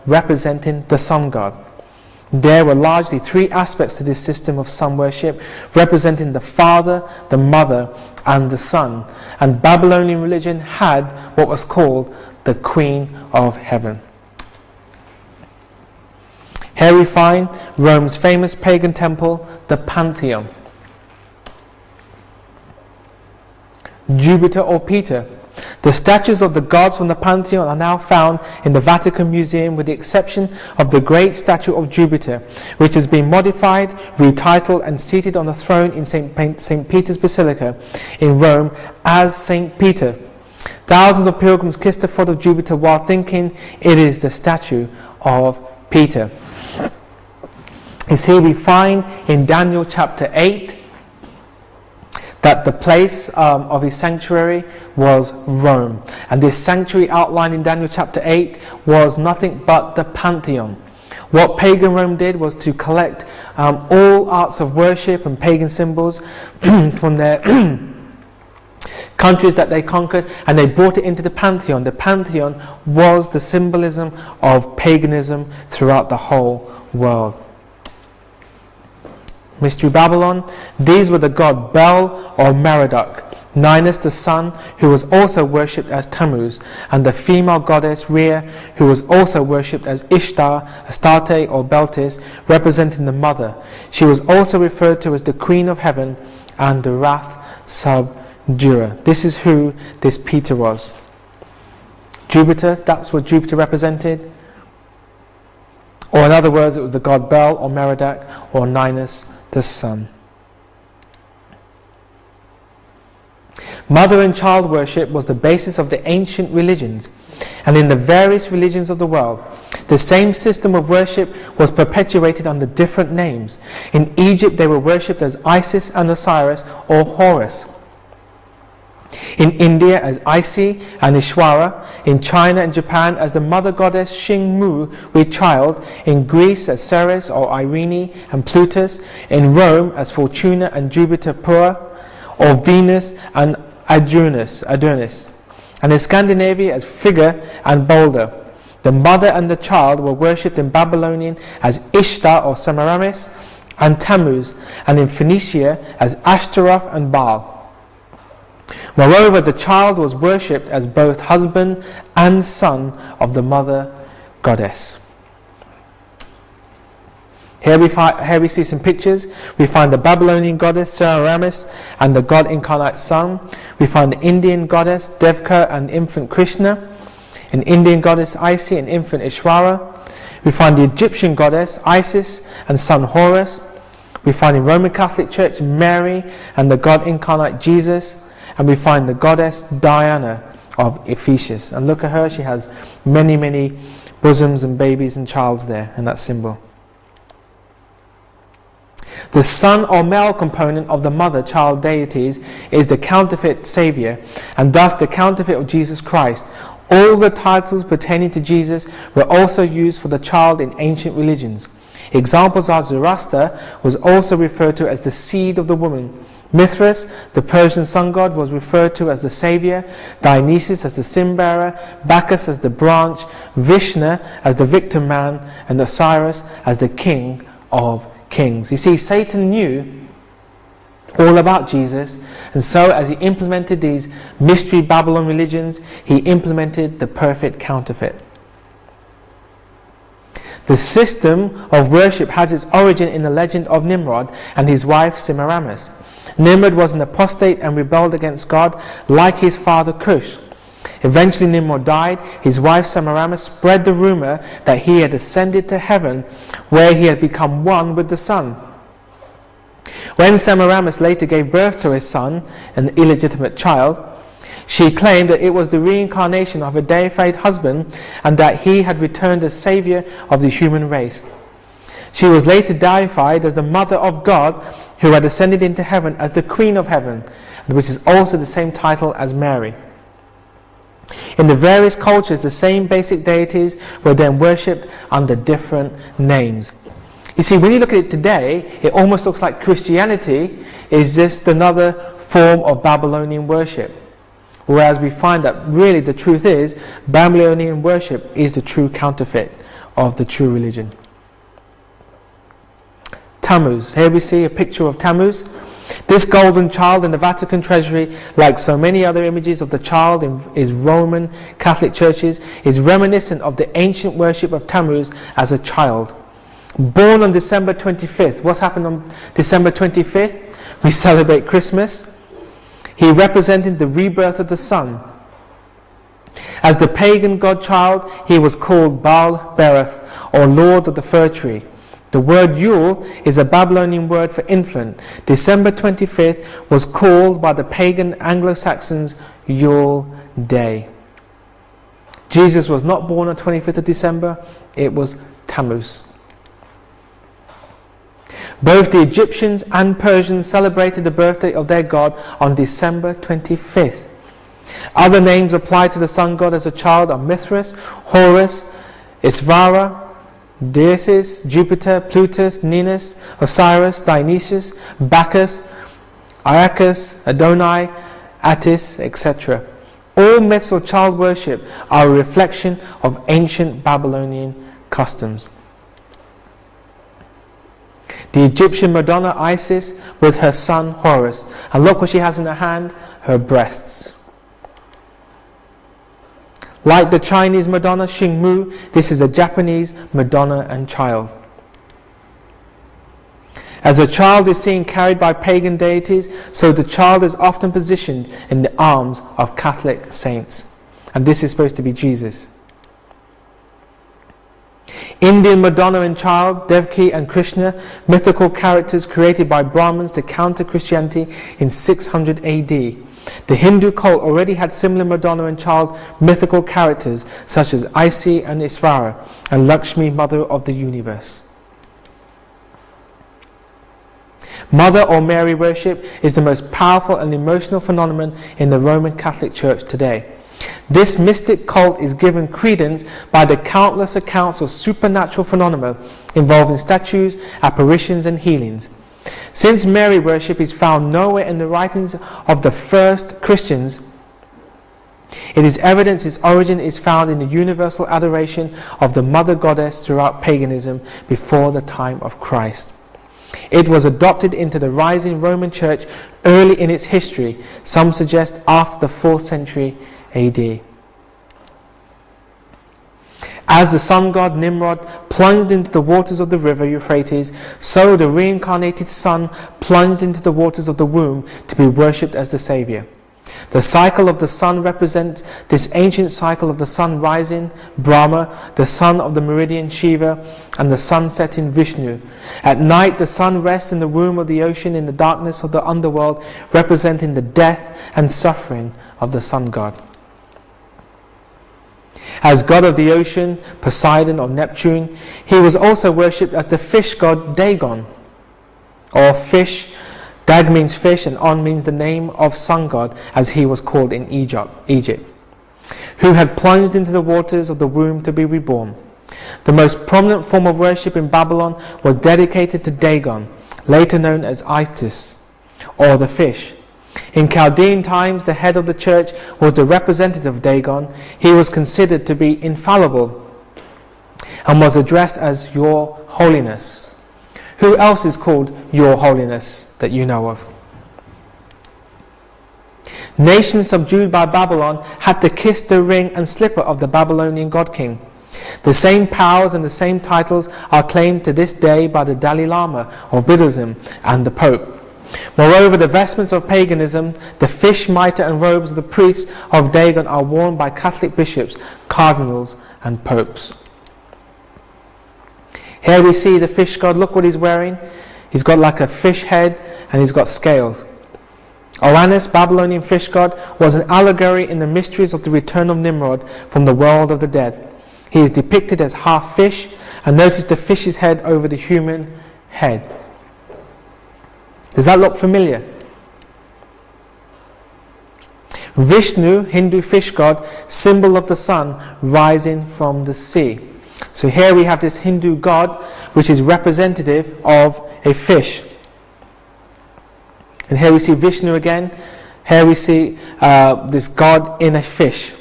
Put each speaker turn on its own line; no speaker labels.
representing the sun god. There were largely three aspects to this system of sun worship, representing the father, the mother, and the son. And Babylonian religion had what was called the Queen of Heaven. Here we find Rome's famous pagan temple, the Pantheon. Jupiter or Peter. The statues of the gods from the Pantheon are now found in the Vatican Museum, with the exception of the great statue of Jupiter, which has been modified, retitled, and seated on the throne in St. Peter's Basilica in Rome as St. Peter. Thousands of pilgrims kiss the foot of Jupiter while thinking it is the statue of Peter. It's here we find in Daniel chapter 8 that the place of his sanctuary was Rome. And this sanctuary outlined in Daniel chapter 8 was nothing but the Pantheon. What pagan Rome did was to collect all arts of worship and pagan symbols from their countries that they conquered, and they brought it into the Pantheon. The Pantheon was the symbolism of paganism throughout the whole world. Mystery Babylon. These were the god Bel or Merodach, Ninus the sun, who was also worshipped as Tammuz, and the female goddess Rhea, who was also worshipped as Ishtar, Astarte or Beltis, representing the mother. She was also referred to as the Queen of Heaven and the Wrath Subduer. This is who this Peter was. Jupiter, that's what Jupiter represented. Or in other words, it was the god Bel or Merodach or Ninus the sun. Mother and child worship was the basis of the ancient religions, and in the various religions of the world, the same system of worship was perpetuated under different names. In Egypt, they were worshipped as Isis and Osiris or Horus. In India as Isi and Ishwara, in China and Japan as the mother goddess Xingmu with child, in Greece as Ceres or Irene and Plutus, in Rome as Fortuna and Jupiter Pura, or Venus and Adonis, and in Scandinavia as Frigga and Balder. The mother and the child were worshipped in Babylonian as Ishtar or Semiramis and Tammuz, and in Phoenicia as Ashtaroth and Baal. Moreover, the child was worshipped as both husband and son of the mother goddess. Here we see some pictures. We find the Babylonian goddess Semiramis and the God incarnate Son. We find the Indian goddess Devka and infant Krishna, an Indian goddess Isi and infant Ishwara. We find the Egyptian goddess Isis and son Horus. We find in Roman Catholic Church Mary and the God incarnate Jesus. And we find the goddess Diana of Ephesus. And look at her, she has many, many bosoms and babies and childs there in that symbol. The son or male component of the mother-child deities is the counterfeit Saviour, and thus the counterfeit of Jesus Christ. All the titles pertaining to Jesus were also used for the child in ancient religions. Examples are Zoroaster was also referred to as the seed of the woman. Mithras, the Persian sun god, was referred to as the saviour, Dionysus as the sin bearer, Bacchus as the branch, Vishnu as the victim man, and Osiris as the king of kings. You see, Satan knew all about Jesus, and so as he implemented these mystery Babylon religions, he implemented the perfect counterfeit. The system of worship has its origin in the legend of Nimrod and his wife Semiramis. Nimrod was an apostate and rebelled against God like his father Cush. Eventually Nimrod died. His wife Semiramis spread the rumor that he had ascended to heaven, where he had become one with the sun. When Semiramis later gave birth to his son, an illegitimate child, she claimed that it was the reincarnation of her deified husband and that he had returned as saviour of the human race. She was later deified as the mother of God, who had ascended into heaven as the Queen of Heaven, which is also the same title as Mary. In the various cultures, the same basic deities were then worshipped under different names. You see, when you look at it today, it almost looks like Christianity is just another form of Babylonian worship. Whereas we find that really the truth is, Babylonian worship is the true counterfeit of the true religion. Tammuz. Here we see a picture of Tammuz. This golden child in the Vatican treasury, like so many other images of the child in his Roman Catholic churches, is reminiscent of the ancient worship of Tammuz as a child. Born on December 25th. What's happened on December 25th? We celebrate Christmas. He represented the rebirth of the sun. As the pagan god-child, he was called Baal-berith, or Lord of the Fir Tree. The word Yule is a Babylonian word for infant. December 25th was called by the pagan Anglo-Saxons Yule Day. Jesus was not born on 25th of December, it was Tammuz. Both the Egyptians and Persians celebrated the birthday of their god on December 25th. Other names applied to the sun god as a child are Mithras, Horus, Isvara, Dionysus, Jupiter, Plutus, Ninus, Osiris, Dionysius, Bacchus, Iacchus, Adonai, Attis, etc. All myths of child worship are a reflection of ancient Babylonian customs. The Egyptian Madonna Isis with her son Horus. And look what she has in her hand, her breasts. Like the Chinese Madonna Xingmu, this is a Japanese Madonna and child. As a child is seen carried by pagan deities, so the child is often positioned in the arms of Catholic saints. And this is supposed to be Jesus. Indian Madonna and child, Devaki and Krishna, mythical characters created by Brahmins to counter Christianity in 600 AD. The Hindu cult already had similar Madonna and child mythical characters such as Isis and Isvara and Lakshmi, mother of the universe. Mother or Mary worship is the most powerful and emotional phenomenon in the Roman Catholic Church today. This mystic cult is given credence by the countless accounts of supernatural phenomena involving statues, apparitions and healings. Since Mary worship is found nowhere in the writings of the first Christians, it is evidence its origin is found in the universal adoration of the Mother Goddess throughout paganism before the time of Christ. It was adopted into the rising Roman Church early in its history, some suggest after the 4th century AD. As the sun god Nimrod plunged into the waters of the river Euphrates, so the reincarnated sun plunged into the waters of the womb to be worshipped as the Saviour. The cycle of the sun represents this ancient cycle of the sun rising, Brahma, the son of the meridian Shiva, and the sun setting Vishnu. At night the sun rests in the womb of the ocean in the darkness of the underworld, representing the death and suffering of the sun god. As god of the ocean, Poseidon or Neptune, he was also worshipped as the fish god Dagon, or fish. Dag means fish and On means the name of sun god, as he was called in Egypt, who had plunged into the waters of the womb to be reborn. The most prominent form of worship in Babylon was dedicated to Dagon, later known as Isis, or the fish. In Chaldean times, the head of the church was the representative of Dagon. He was considered to be infallible and was addressed as Your Holiness. Who else is called Your Holiness that you know of? Nations subdued by Babylon had to kiss the ring and slipper of the Babylonian god king. The same powers and the same titles are claimed to this day by the Dalai Lama of Buddhism and the Pope. Moreover, the vestments of paganism, the fish, mitre and robes of the priests of Dagon are worn by Catholic bishops, cardinals and popes. Here we see the fish god. Look what he's wearing. He's got like a fish head and he's got scales. Uranus, Babylonian fish god, was an allegory in the mysteries of the return of Nimrod from the world of the dead. He is depicted as half fish, and notice the fish's head over the human head. Does that look familiar? Vishnu, Hindu fish god, symbol of the sun rising from the sea. So here we have this Hindu god which is representative of a fish. And here we see Vishnu again. Here we see this god in a fish.